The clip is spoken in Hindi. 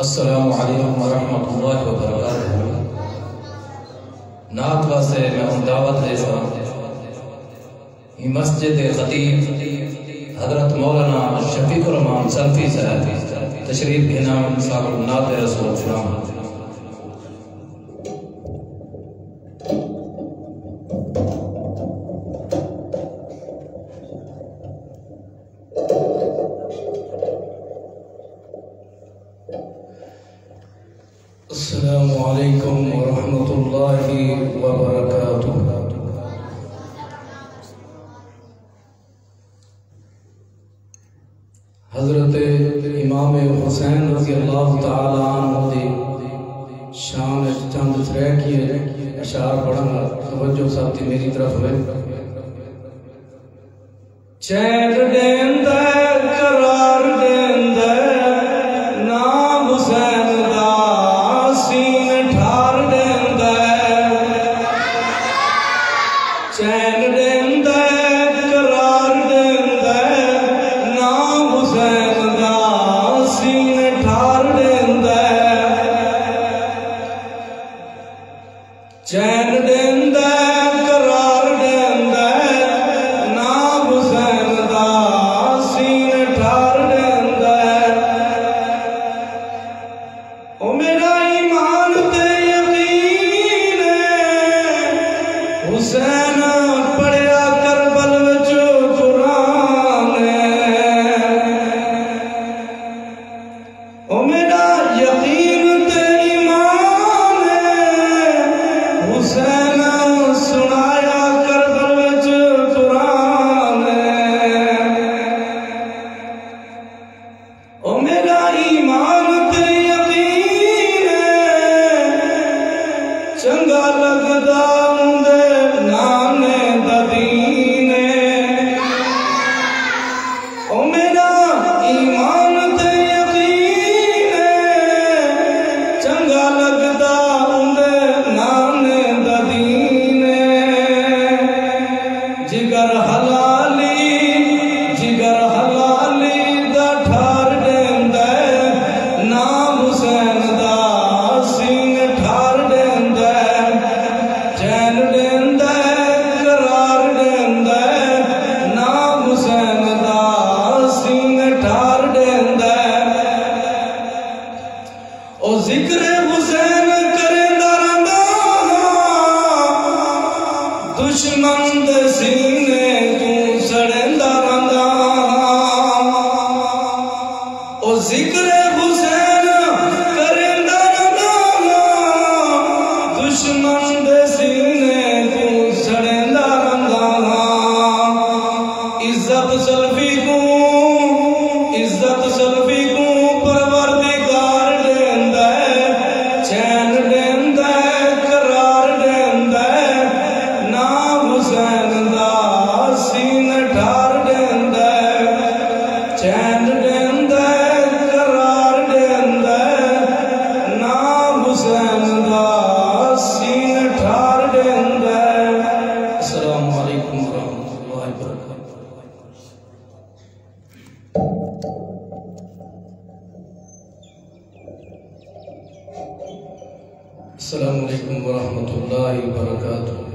अस्सलामु अलैकुम वरहमतुल्लाहि वबरकातुहू। नात वास्ते मैं दावत देसा मस्जिद खतीब हजरत मौलाना शफीकुर रहमान सल्फी साहब तशरीफ घेना साहब नात रसूल सलाम। अस्सलामु अलैकुम वरहमतुल्लाहि वबरकातुहू। हजरत इमाम हुसैन रज़ी अल्लाह तआला अन्हु दी शान चंद तरह की अशार पढ़ना तवज्जो साथी मेरी तरफ है। चैन देंदा करार देंदा ना हुसैन दा सीन ठार देंदा। चैन देंदा करार देंदा ना हुसैन दा सीन ठार देंदा। चैन देंदा करार देंदा ना हुसैन दा सीन ठार देंदा। ओ मेरा ईमान ते यकीन हुसैन पढ़िया करबल विच कुरान। ओ मेरा यकीन ते ईमान हुसैन सुनाया करबल विच कुरान। ओ मेरा ईमान ते यकीन चंगा लगदा उंदे नाने दा दीन। ओ मेरा ईमान ते यकीन चंगा लगदा उंदे नाने दा दीन। जिगर हलाली दा ठार देंदा ना हुसैन दा सीन ठार देंदा। चैन देंदा करार देंदा ना हुसैन दा सीन ठार देंदा। ओ जिक्र हुसैन करेंदा रंदा दुश्मन दे सीने तू सड़ेंदा रंदा। ओ जिक्र हुसैन करेंदा रंदा दुश्मन दे सीने तू सड़ेंदा रंदा। इज्जत सल्फी को परवरदिगार देंदा। चैन देंदा करार देंदा ना हुसैन दा सीन ठार देंदा। चैन देंदा करार देंदा ना हुसैन दा सीन ठार देंदा। अस्सलामु अलैकुम वरहमतुल्लाहि वबरकातुहू। अस्सलामु अलैकुम वरहमतुल्लाहि वबरकातुहू।